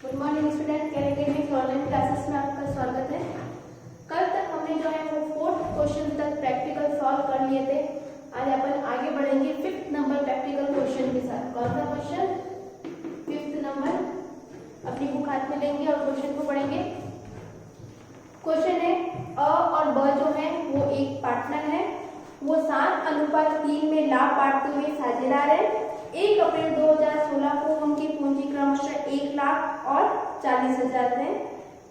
Good morning student, कैरेगेटिव online classes में आपका स्वागत है। कल तक हमने जो है वो 4th क्वेश्चन तक प्रैक्टिकल सॉल्व कर लिए थे। आज अपन आगे बढ़ेंगे 5th नंबर प्रैक्टिकल क्वेश्चन के साथ। कौन सा क्वेश्चन? 5th number. अपनी बुक हाथ में लेंगे और क्वेश्चन को पढ़ेंगे। क्वेश्चन है अ और ब जो है वो एक पार्टनर है। वो 7:3 में लाभ बांटते हुए साझेदार है। 1 अप्रैल 2016 को उनकी पूंजी क्रमशः 1 लाख और 40,000 है।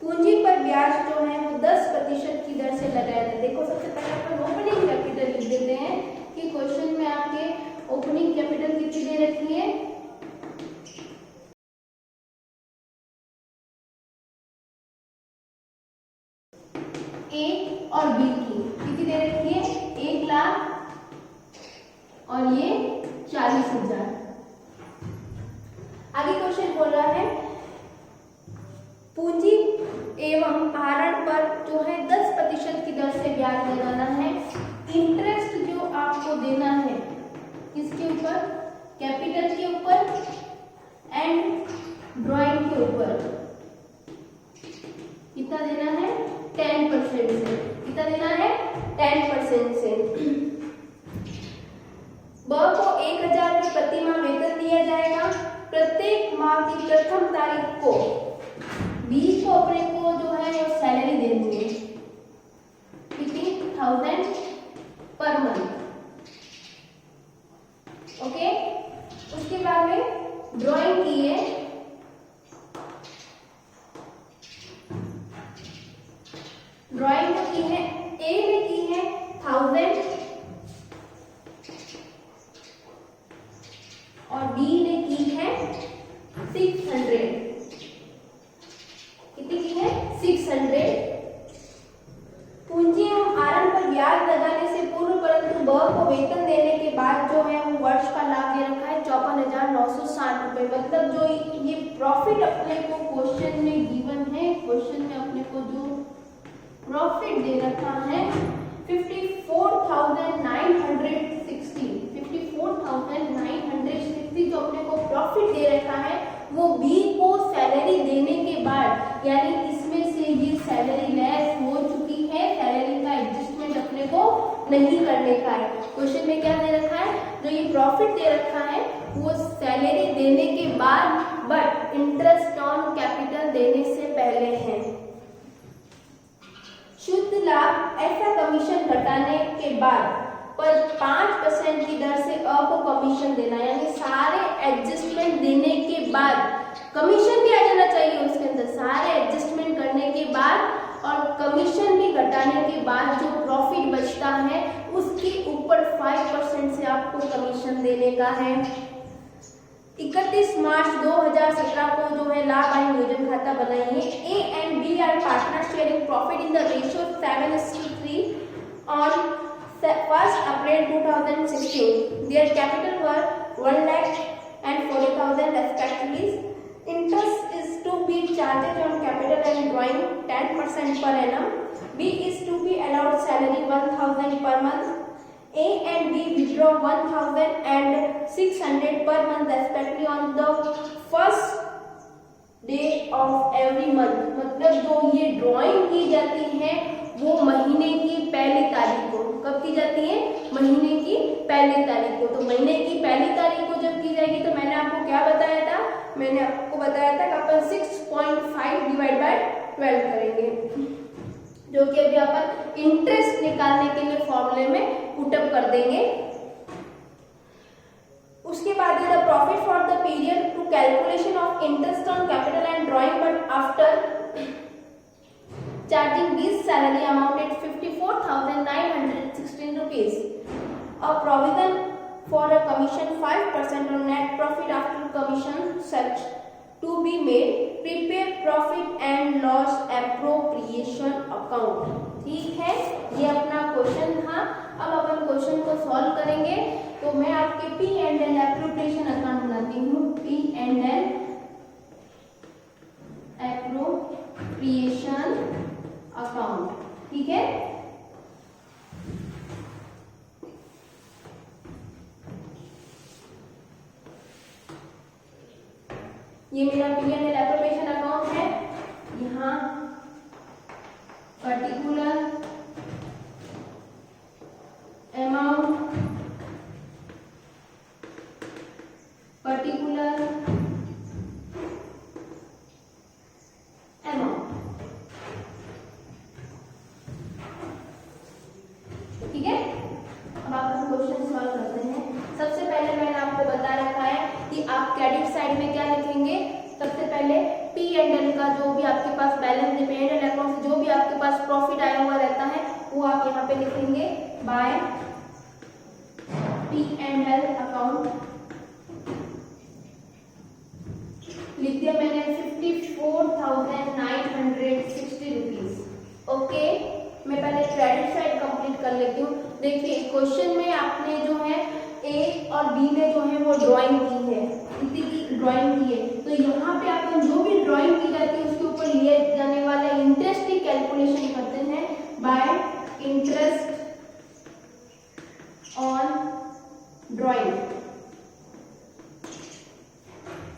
पूंजी पर ब्याज जो है वो 10% की दर से लगाया जाता है। देखो, सबसे पहले अपन ओपनिंग कैपिटल लिख देते हैं कि क्वेश्चन में आपके ओपनिंग कैपिटल कितनी दे रखी है? ए और बी की कितनी दे रखी है? 1 लाख और ये 40,000। आगे क्वेश्चन बोल रहा है पूंजी एवं आहरण पर जो है 10% की दर से ब्याज लगाना है। इंटरेस्ट जो आपको देना है किसके ऊपर? कैपिटल के ऊपर एंड ड्राइंग के ऊपर। कितना देना है? 10% से। कितना देना है? 10% से। ब को 1,000 रुपये प्रति माह वेतन दिया जाएगा। प्रत्येक माह की प्रथम तारीख को बी को अपने को जो है वो सैलरी देनी है। कितनी? 1000 पर मंथ। ओके। उसके बाद में ड्राइंग की है। ड्राइंग को की है, ए ने की है 1000 और बी ने की है 600। कितनी की है? 600। पूंजी एवं आहरण पर ब्याज लगाने से पूर्व परंतु ब को वेतन देने के बाद जो है वो वर्ष का लाभ दे रखा है 54,960 रुपए। मतलब जो ये प्रॉफिट अपने को क्वेश्चन में गिवन है, क्वेश्चन में अपने को जो प्रॉफिट दे रखा है 54,960 जो अपने को प्रॉफिट दे रखा है वो बी को सैलरी देने के बाद, यानी इसमें से ये सैलरी लेस हो चुकी है। सैलरी का एडजस्टमेंट अपने को नहीं करने का है। क्वेश्चन में क्या दे रखा है? जो ये प्रॉफिट दे रखा है वो सैलरी देने के बाद बट इंटरेस्ट ऑन कैपिटल देने से पहले है। शुद्ध लाभ ऐसा कमीशन घटाने के बाद पर 5% की दर से अ को कमीशन देना, यानी सारे एडजस्टमेंट देने के बाद कमीशन भी आ जाना चाहिए उसके अंदर। सारे एडजस्टमेंट करने के बाद और कमीशन भी घटाने के बाद जो प्रॉफिट बचता है उसके ऊपर 5% से आपको कमीशन देने का है। 31 मार्च 2017 को जो है लाभ आय नियोजन खाता बनाइए। A and B are partner sharing profit in the ratio 7:3 ऑन 1st April 2016. Their capital were 1,40,000 respectively. Interest is to be charged on capital and drawing 10% per annum. B is to be allowed salary 1,000 per month. A and B withdraw 1,000 and 600 per month respectively on the first day of every month. मतलब जो ये drawing की जाती है वो महीने की पहली तारीख को। कब की जाती है? महीने की पहली तारीख को। तो महीने की पहली तारीख को जब की जाएगी तो मैंने आपको क्या बताया था? मैंने आपको बताया था कि अपन 6.5 डिवाइड बाय 12 करेंगे, जो कि अभी अपन इंटरेस्ट निकालने के लिए फॉर्मूले में पुटअप कर देंगे। उसके बाद the profit for the period to calculation of interest on capital and drawing but after charging this salary amounted 54,916 rupees. A provision for a commission 5% on net profit after commission such to be made. Prepare profit and loss appropriation account. ठीक है, ये अपना question था। अब अपन question को solve करेंगे। तो मैं आपके P&L एप्रोप्रिएशन अकाउंट बनाती हूँ। P&L appropriation account. ठीक है, ये मेरा P&L एप्रोप्रिएशन अकाउंट है। यहाँ पर्टिकुलर अमाउंट, पर्टिकुलर अमाउंट, ठीक है। अब आप क्वेश्चन सॉल्व करते हैं। सबसे पहले मैंने आपको बता रखा है कि आप क्रेडिट साइड में क्या लिखेंगे। सबसे पहले P&L का जो भी आपके पास बैलेंस है, P&L अकाउंट से जो भी आपके पास प्रॉफिट आया हुआ रहता है वो आप यहाँ पे लिखेंगे बाय P&L अकाउंट। लिख दिया मैंने 54,960 रुपीज। ओके, मैं पहले क्रेडिट साइड कंप्लीट कर लेती हूँ। देखिए क्वेश्चन में आपने जो है ए और बी ने जो है वो ड्राइंग की है, इतनी की ड्राइंग की है। तो यहाँ पे अपन जो भी ड्राइंग की जाती है उसके ऊपर लिए जाने वाले इंटरेस्ट की कैलकुलेशन करते हैं बाय इंटरेस्ट ऑन ड्राइंग।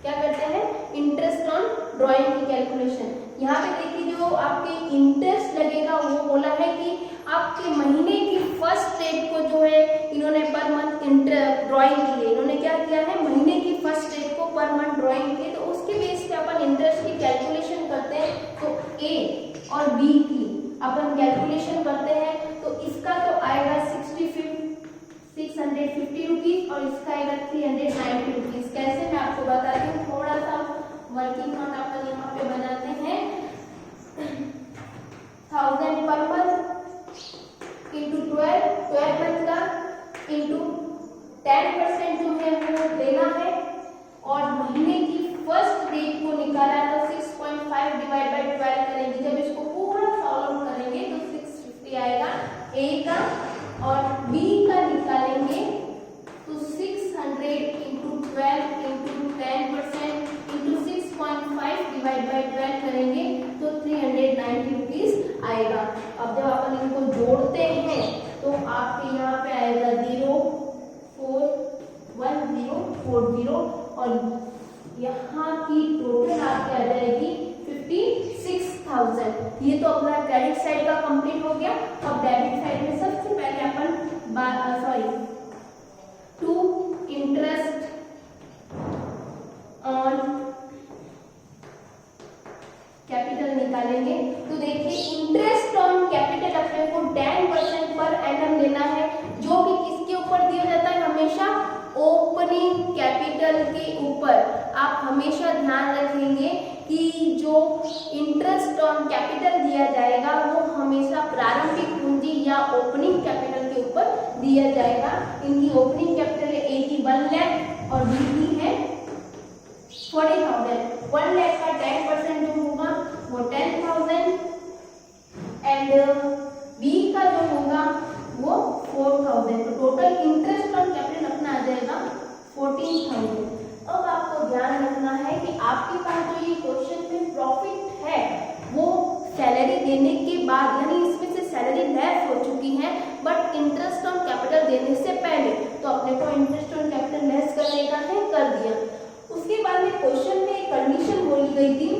क्या करते हैं, इंटरेस्ट ऑन ड्राइंग की कैलकुलेशन। यहाँ पे देखिए जो आपके इंटरेस्ट लगेगा वो बोला है कि आपके महीने की फर्स्ट डेट को जो है इन्होंने पर मंथ ड्राइंग की है। इन्होंने क्या किया है, महीने की फर्स्ट डेट को पर मंथ ड्राइंग की है। तो उसके बेस पे अपन इंटरेस्ट की कैलकुलेशन करते हैं। तो ए और बी की अपन कैलकुलेशन करते हैं। तो इसका तो आएगा 650 रुपीज और इसका आएगा 390 रुपीज। कैसे मैं आपको बताती हूँ, थोड़ा सा वर्किंग नोट अपन यहाँ पे बनाते हैं। 1000 पर मंथ इंटू 12 मंथ का इंटू 10% जो है वो देना है और महीने की फर्स्ट डेट को निकाला तो 6.5 डिवाइड बाय 12 करेंगे। जब इसको पूरा सॉल्व करेंगे तो 650 आएगा ए का, और बी का निकालेंगे तो 600 into 12 into 10% into 6.5 divide by 12 करेंगे तो 390 रुपीज आएगा। अब जब अपन इनको जोड़ते हैं तो आपके यहाँ पे आएगा 0,41040 और यहाँ की टोटल आपके आ जाएगी 56,000। ये तो अपना क्रेडिट साइड का कंप्लीट हो गया। अब डेबिट साइड में सबसे पहले अपन टू इंटरेस्ट ऑन कैपिटल निकालेंगे। तो देखिए इंटरेस्ट ऑन कैपिटल अपने को 10% पर एनम देना है, जो कि किसके ऊपर दिया जाता है, हमेशा ओपनिंग कैपिटल के ऊपर। आप हमेशा ध्यान रखेंगे कि जो इंटरेस्ट ऑन कैपिटल दिया जाएगा वो हमेशा प्रारंभिक पूंजी या ओपनिंग कैपिटल के ऊपर दिया जाएगा। इनकी ओपनिंग कैपिटल है ए की 1 लाख और बी की है 40,000। 1 लाख का 10% जो होगा वो 10,000 एंड बी का जो होगा वो 4,000। तो टोटल इंटरेस्ट ऑन कैपिटल अपना आ जाएगा 14,000। अब आपको ध्यान रखना है कि आपके पास जो ये क्वेश्चन में प्रॉफिट है वो सैलरी देने के बाद, यानी इसमें से सैलरी लेस हो चुकी है बट इंटरेस्ट ऑन कैपिटल देने से पहले, तो अपने को इंटरेस्ट ऑन कैपिटल लेस करने का है, कर दिया। उसके बाद में क्वेश्चन में एक कंडीशन बोली गई थी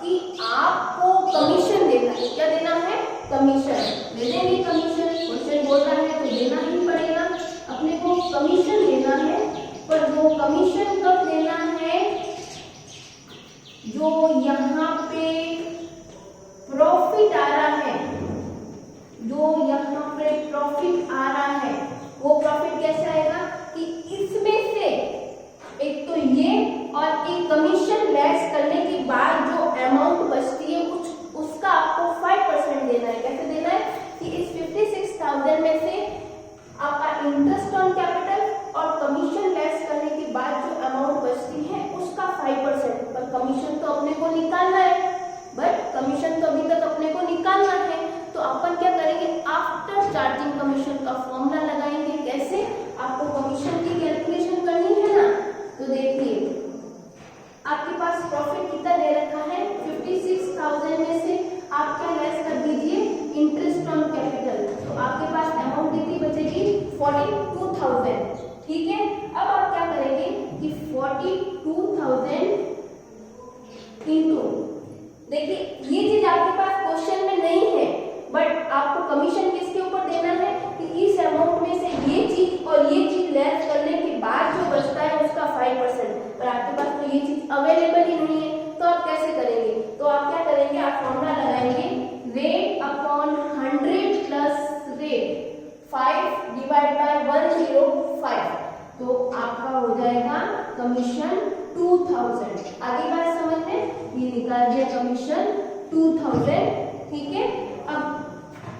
कि आपको कमीशन देना है। क्या देना है, कमीशन। दे देंगे कमीशन, क्वेश्चन बोल रहा है तो देना ही पड़ेगा। अपने को कमीशन देना है, पर वो कमीशन कब देना है, जो यहाँ पे प्रॉफिट आ रहा है, जो यहाँ पे प्रॉफिट आ रहा है वो प्रॉफिट कैसे आएगा कि इसमें से एक तो ये और एक कमीशन लेस करने के बाद जो अमाउंट बचती है उसका आपको 5% देना है। कैसे देना है कि इस 56,000 में से आपका इंटरेस्ट ऑन कैपिटल और कमीशन लेस करने के बाद जो अमाउंट बचती है उसका 5%। पर कमीशन तो अपने को निकालना है, बट कमीशन तो अभी तक अपने को निकालना है। तो अपन क्या करेंगे, आफ्टर चार्जिंग कमीशन का फॉर्मूला लगाएंगे। कैसे, आपको कमीशन की कैलकुलेशन करनी है ना। तो देखिए आपके पास प्रॉफिट कितना दे रखा है, 56,000 में से आप क्या लेस कर दीजिए, इंटरेस्ट ऑन कैपिटल। तो आपके पास अमाउंट कितनी बचेगी, 42,000। ठीक है, अब आप क्या करेंगे कि 42,000 इंटू, देखिए ये चीज आपके पास क्वेश्चन में नहीं है, बट आपको कमीशन किसके ऊपर देना है कि इस अमाउंट में से ये चीज और ये चीज लेस करने के बाद जो बचता है उसका 5%, पर आपके पास तो ये चीज अवेलेबल ही नहीं है, तो आप कैसे करेंगे? तो आप क्या करेंगे, आप फॉर्मूला लगाएंगे rate upon 100 plus rate 5 divide by 105, तो आपका हो जाएगा कमीशन 2000। आगे बात समझ में, ये निकाल दिया कमीशन 2000, ठीक है। अब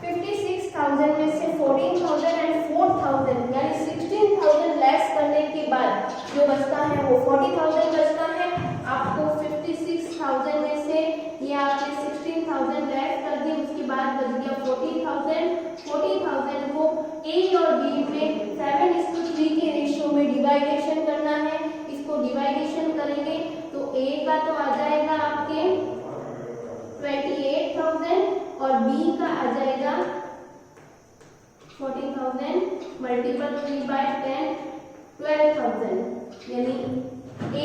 56,000 में से 14,000 एंड 4,000 यानी 16,000 लेस करने के बाद जो बचता है वो 40,000 बचता है। आपको 56,000 में से ये आपने 16,000 लेस कर दिए, उसके बाद बच गया 40,000 को ए और बी में 7:3 के रेशियो में डिवाइडेशन करना है। इसको डिवाइडेशन करेंगे तो ए का तो आ जाएगा आपके 28,000 और बी का आ जाएगा 40,000 मल्टीपल 3/10 12,000, यानी ए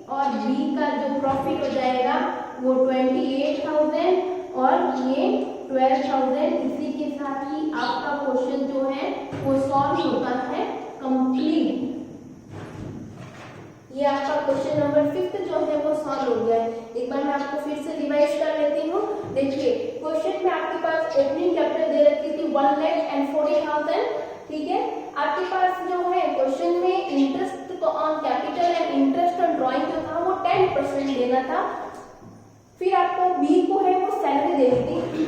और बी का जो प्रॉफिट हो जाएगा वो 28,000 और ये 12,000। इसी के साथ ही आपका क्वेश्चन जो है वो सॉल्व होता है कंप्लीट। ये आपका क्वेश्चन नंबर 5 जो है वो सॉल्व हो गया है। एक बार मैं आपको फिर से रिवाइज कर लेती हूँ। देखिए क्वेश्चन में आपके पास ओपनिंग कैपिटल दे रखी थी 1,40,000, ठीक है। आपके पास जो है क्वेश्चन में interest on capital and interest on drawing जो था वो 10% देना था। फिर आपको बी को है वो सैलरी देनी थी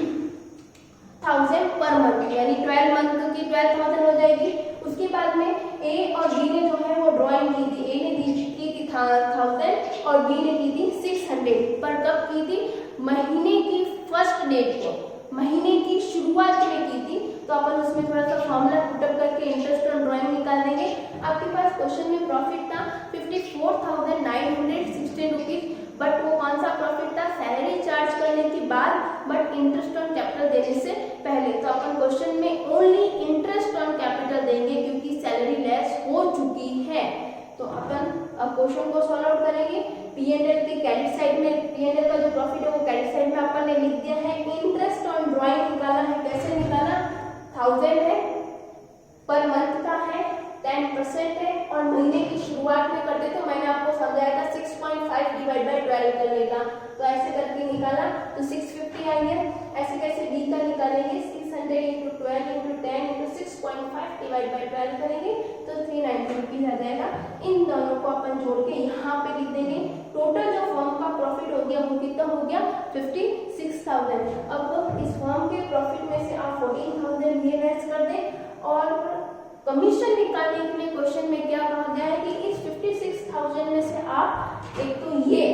1000 पर मंथ, यानी 12 मंथ की 12,000 हो जाएगी। उसके बाद में ए और बी ने जो है वो ड्राइंग की थी, ए ने की थी 1000 और बी ने की थी 600, पर कब की थी? महीने की फर्स्ट डेट को, महीने की शुरुआत में की थी। तो अपन उसमें थोड़ा सा फॉर्मूला पुटअप करके इंटरेस्ट ऑन ड्राइंग निकाल देंगे। आपके पास क्वेश्चन में प्रॉफिट था 54,916 रुपीज, बट वो कौन सा प्रॉफिट था? सैलरी चार्ज करने के बाद, बट इंटरेस्ट ऑन कैपिटल देने से पहले। तो अपन क्वेश्चन में ओनली इंटरेस्ट ऑन कैपिटल देंगे क्योंकि सैलरी लेस हो चुकी है। तो अपन अब क्वेश्चन को सॉल्व आउट करेंगे। P&L के क्रेडिट साइड में, P&L का जो प्रॉफिट है वो क्रेडिट साइड में अपन ने लिख दिया है। इंटरेस्ट ऑन ड्राइंग निकाला है, कैसे निकाला? 1000 है, पर मंथ का है 10% है, और महीने की शुरुआत में करते तो मैंने आपको समझाया था 6.5 डिवाइड बाय 12 करने का, तो ऐसे करके निकाला तो 650 आएंगे। ऐसे कैसे बी का निकालेंगे? 600 into 12 into 10 into 6.5 divide by 12 करेंगे तो 390 रुपीज आ जाएगा। इन दोनों को अपन जोड़ के यहाँ पे लिख देंगे। टोटल जो फर्म का प्रॉफिट हो गया वो कितना हो गया? 56,000। अब इस फर्म के प्रॉफिट में से आप 14,000 ये लेस कर दें, और कमीशन निकालने के लिए क्वेश्चन में क्या कहा गया है कि इस 56,000 में से आप एक तो ये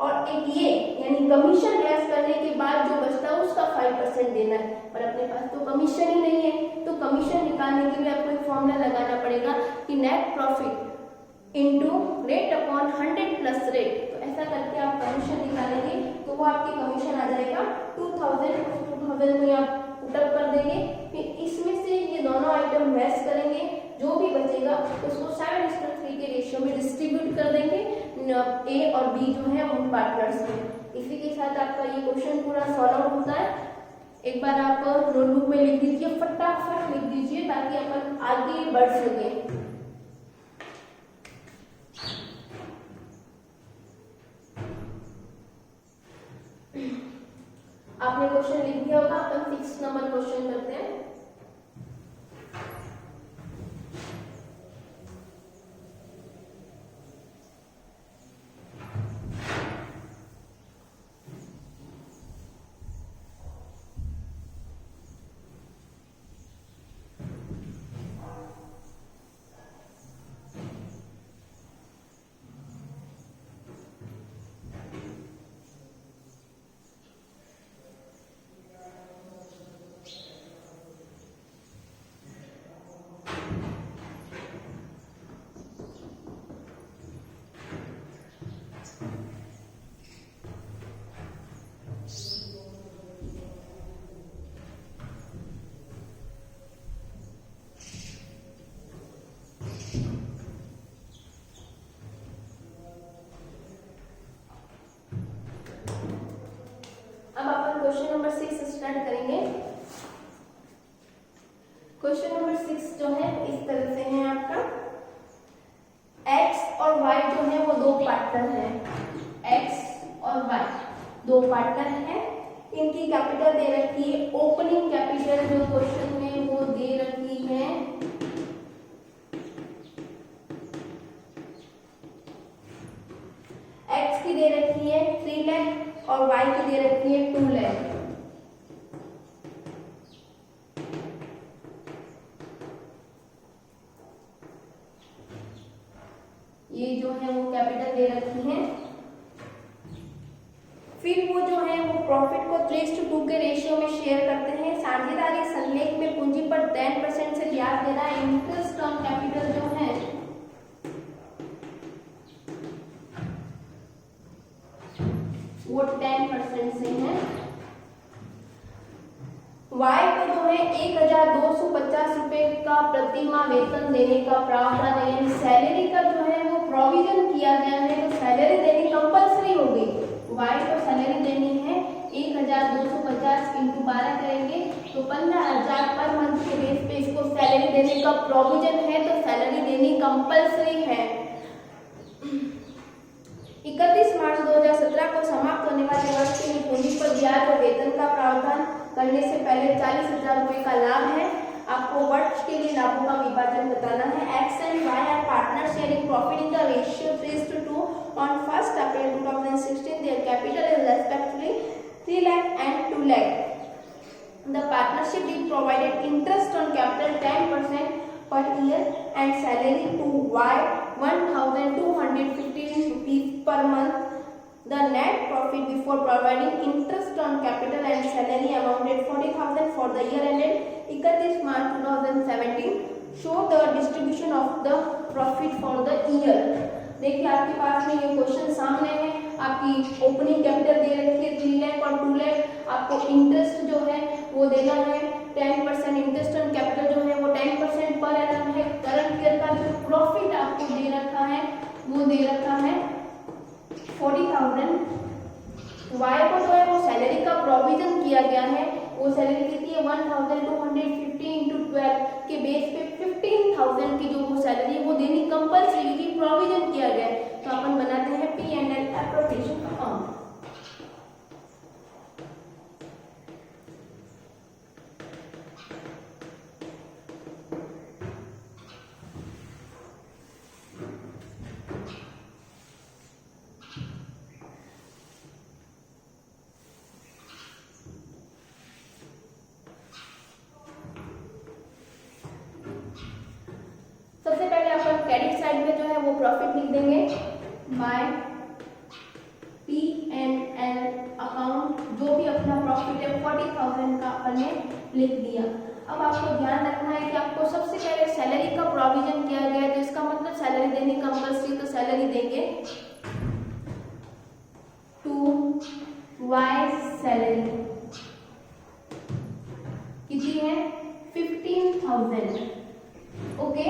और एक ये, यानी कमीशन लेस करने के बाद जो बचता है उसका 5% देना है। पर अपने पास तो कमीशन ही नहीं है, तो कमीशन निकालने के लिए आपको एक फॉर्मूला लगाना पड़ेगा कि net profit into rate upon 100 plus rate. तो ऐसा करके आप कमीशन निकालेंगे तो वो आपकी कमीशन आ जाएगा 2000 को आप पुटअप कर देंगे। फिर इसमें से ये दोनों आइटम लेस करेंगे, जो भी बचेगा उसको 7:3 के रेशियो में डिस्ट्रीब्यूट कर देंगे ए और बी जो है उन पार्टनर्स में। इसी के साथ आपका ये क्वेश्चन पूरा सॉल्व आउट होता है। एक बार आप नोटबुक में लिख दीजिए, फटाफट लिख दीजिए ताकि अपन आगे बढ़ सके। आपने क्वेश्चन लिख दिया होगा, अपन 6 नंबर क्वेश्चन करते हैं। नंबर 6 स्टार्ट करेंगे। क्वेश्चन नंबर 6 जो है इस तरह से है आपका, x और y जो है वो दो पार्टनर हैं, x और y दो पार्टनर हैं, इनकी कैपिटल दे रखी है, ओपनिंग कैपिटल जो क्वेश्चन में वो दे रखी है x की दे रखी है 3 लाख और y की दे रखी है 2 लाख। ये जो है वो कैपिटल दे रखी है। फिर वो जो है वो प्रॉफिट को 3:2 के रेशियो में शेयर करते हैं। साझेदारी संलेख में पूंजी पर 10% से ब्याज देना, इंटरेस्ट ऑन कैपिटल जो है वो 10% से है। Y को जो है 1250 रुपए का प्रतिमाह वेतन देने का प्रावधान है, यानी सैलरी का जो है वो प्रोविजन किया गया है, तो सैलरी देनी कंपलसरी हो गई। Y को सैलरी देनी है 1250 इंटू 12 करेंगे तो 15,000 पर मंथ के बेस पे इसको सैलरी देने का प्रोविजन है, तो सैलरी देनी कंपलसरी है। 31 मार्च 2017 को समाप्त होने वाले वर्ष के लिए पूंजी पर ब्याज और वेतन का प्रावधान करने से पहले 40,000 रुपए का लाभ है। आपको वर्ष के लिए लाभों का विभाजन बताना है। X and Y are partners sharing profit in the ratio 3:2 on 1st April 2016. Their capital is respectively 3 lakh and 2 lakh. The partnership is provided interest on capital 10% per year and salary to Y 1,215 rupees per month. The net profit before providing interest on capital and salary amounted 40,000 for the year ended 31 March 2017. Show the distribution of the profit for the year. देखिए आपके पास में ये question सामने है, आपकी opening capital दे रखी है 3 लाख और 2 लाख, आपको इंटरेस्ट जो है वो देना है 10%, इंटरेस्ट ऑन कैपिटल जो है वो 10% पर एनम है। करंट ईयर का जो प्रॉफिट आपको दे रखा है वो दे रखा है 40,000। Y को जो है वो सैलरी का प्रोविजन किया गया है, वो सैलरी कितनी है 1,250 इंटू 12 के बेस पे 15,000 की जो वो सैलरी है वो देनी कंपलसरी की प्रोविजन किया गया है। तो अपन बनाते हैं P&L एप्रोप्रिएशन अकाउंट। सबसे पहले अपन क्रेडिट साइड में जो है वो प्रॉफिट लिख देंगे बाय P&L अकाउंट। जो भी अपना प्रॉफिट है 40,000 का अपन ने लिख दिया। अब आपको ध्यान रखना है कि आपको सबसे पहले सैलरी का प्रोविजन किया गया है, तो इसका मतलब सैलरी देनी कंपल्सरी, तो सैलरी देंगे टू Y सैलरी कितनी है 15,000। ओके,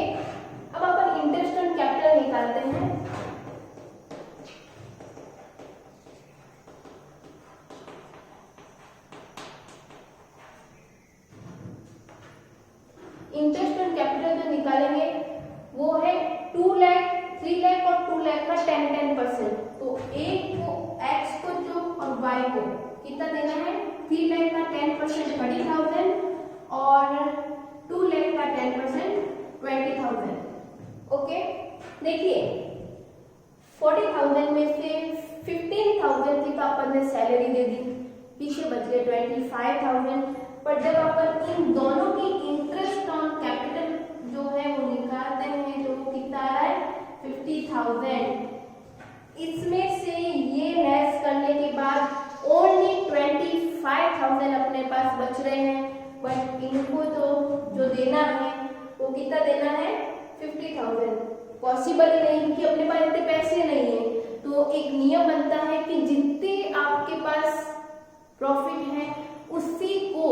अब अपन इंटरेस्ट ऑन कैपिटल निकालते हैं। इंटरेस्ट ऑन कैपिटल जो निकालेंगे वो है 2 लाख, 3 लाख और 2 लाख का 10%। तो एक को X को जो और Y को कितना देना है 3 लाख का 10% 30,000 और 2 लाख का 10% 20,000। ओके, देखिए 40,000 में से 15,000 की तो अपन ने सैलरी दे दी, पीछे बच गए 25,000। पर जब अपन इन दोनों की इंटरेस्ट ऑन कैपिटल जो है वो निकालते हैं तो वो कितना आ रहा है 50,000। इसमें से ये लेस करने के बाद ओनली 25,000 अपने पास बच रहे हैं, बट इनको तो जो देना है वो कितना देना है 50,000। पॉसिबल ही नहीं कि अपने पास इतने पैसे नहीं है, तो एक नियम बनता है कि जितने आपके पास प्रॉफिट है उसी को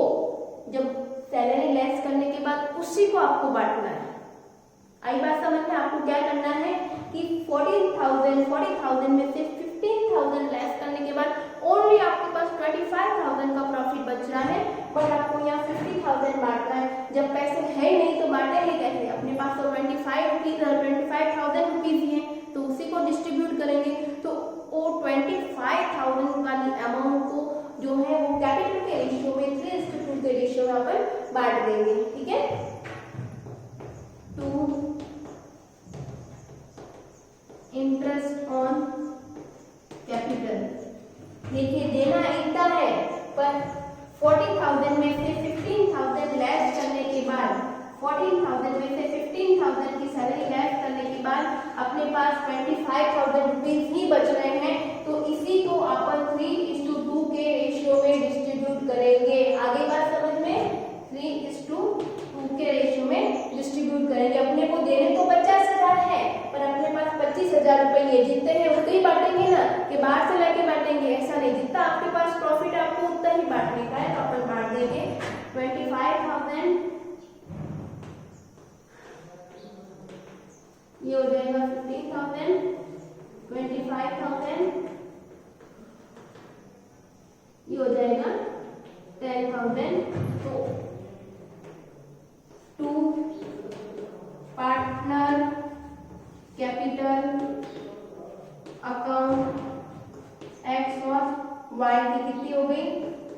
जब सैलरी लेस करने के बाद उसी को आपको बांटना है। आई बात समझ में? आपको क्या करना है कि 40,000 में से 15,000 लेस करने के बाद ओनली आपके पास 25,000 का प्रॉफिट बच इंटरेस्ट ऑन कैपिटल। देखिए देना इतना है, पर 40,000 में से 15,000 लेस करने के बाद 14,000 में से 15,000 की सैलरी लेस करने के बाद अपने पास 25,000 रुपीज ही बच रहे हैं। तो इसी को अपन 3:2 के रेशियो में डिस्ट्रीब्यूट करेंगे। आगे बात समझ में, 3:2 के रेशियो में डिस्ट्रीब्यूट करेंगे। अपने को देने को 50,000 है, पर अपने पास 25,000 रुपये जितने हैं उतने ही बांटेंगे ना, कि बाहर से लेके बांटेंगे, ऐसा नहीं। जितना आपके पास प्रॉफिट आपको उतना ही बांटने का है, तो अपन बांट देंगे 25,000, ये हो जाएगा 15,000, 25,000, ये हो जाएगा 10,000। तो 2 पार्टनर कैपिटल अकाउंट एक्स और वाई की कितनी हो गई,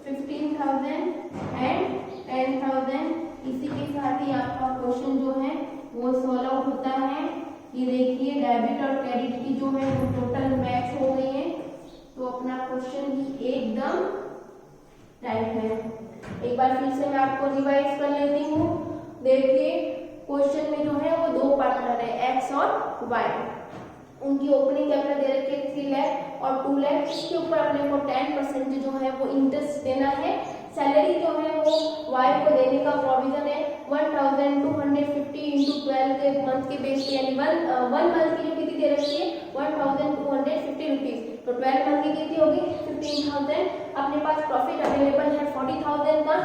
15,000 एंड 10,000। इसी के साथ ही आपका क्वेश्चन जो है वो सॉल्व आउट होता है। ये देखिए डेबिट और क्रेडिट की जो है वो टोटल मैच हो गई है, तो अपना क्वेश्चन भी एकदम राइट है। एक बार फिर से मैं आपको रिवाइज कर लेती हूँ। देखिए क्वेश्चन में जो है वो 2 पार्टनर है, एक्स और वाई। उनकी ओपनिंग कैपिटल दे रखी है 3 लाख और 2 लाख। इसके ऊपर अपने को 10% जो है वो इंटरेस्ट देना है। सैलरी जो है वो वाई को देने का प्रोविजन है 1,250 इंटू 12 के मंथ के बेस पे, यानी वन मंथ की जो कितनी दे रखी है 1,250 रुपीज। तो 12 मंथ की कितनी होगी 15,000। अपने पास प्रॉफिट अवेलेबल है 40,000 का।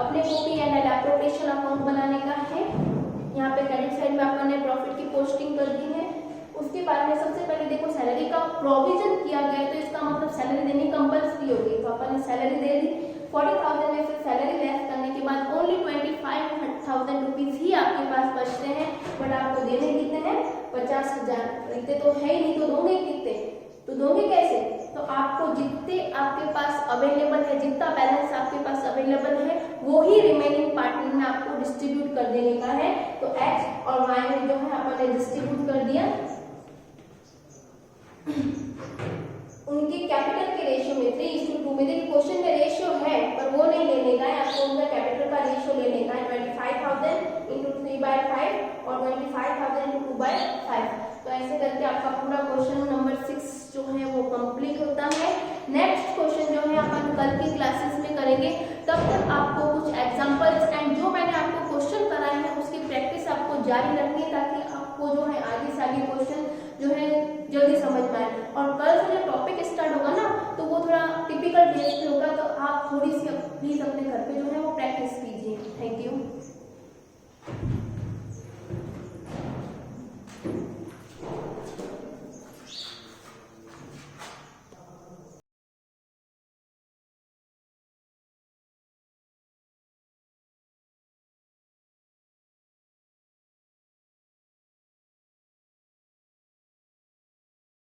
अपने को P and L appropriation account बनाने का है। यहाँ पे क्रेडिट साइड में अपन ने प्रॉफिट की पोस्टिंग कर दी है। उसके बाद में सबसे पहले देखो सैलरी का प्रोविजन किया गया, तो इसका मतलब सैलरी देनी कंपल्सरी होगी। तो अपन ने सैलरी दे दी 40,000 में से सैलरी लेस करने के बाद ओनली 25,000 रुपीज ही आपके पास बचते हैं। बट आपको देने कितने हैं 50,000। इतने तो है ही नहीं, तो दोगे कितने, तो दोगे कैसे? तो आपको जितने आपके पास अवेलेबल है, जितना बैलेंस आपके पास अवेलेबल है वो ही रिमेनिंग पार्टनर में आपको डिस्ट्रीब्यूट कर देने का है। तो एक्स और वाई में जो है अपन ने डिस्ट्रीब्यूट कर दिया। उनकी कैपिटल के रेशियो में 3:2 में। देखिए क्वेश्चन में रेशियो है पर वो नहीं लेने का है, आपको उनका कैपिटल का रेशियो लेने का है 25,000 इंटू 3/5 और 25,000 इंटू 2/5। तो ऐसे करके आपका पूरा क्वेश्चन नंबर 6 जो है वो कंप्लीट होता है। नेक्स्ट क्वेश्चन जो है अपन कल की क्लासेस में करेंगे। तब तक आपको कुछ एग्जांपल्स एंड जो मैंने आपको क्वेश्चन कराए हैं उसकी प्रैक्टिस आपको जारी रखनी है, ताकि आपको जो है आगे से आगे क्वेश्चन जो है जल्दी समझ में आए। और कल से जो टॉपिक स्टार्ट होगा ना, तो वो थोड़ा टिपिकल बेस पे होगा, तो आप थोड़ी सी प्लीज अपने घर पे जो है वो प्रैक्टिस कीजिए। Thank you.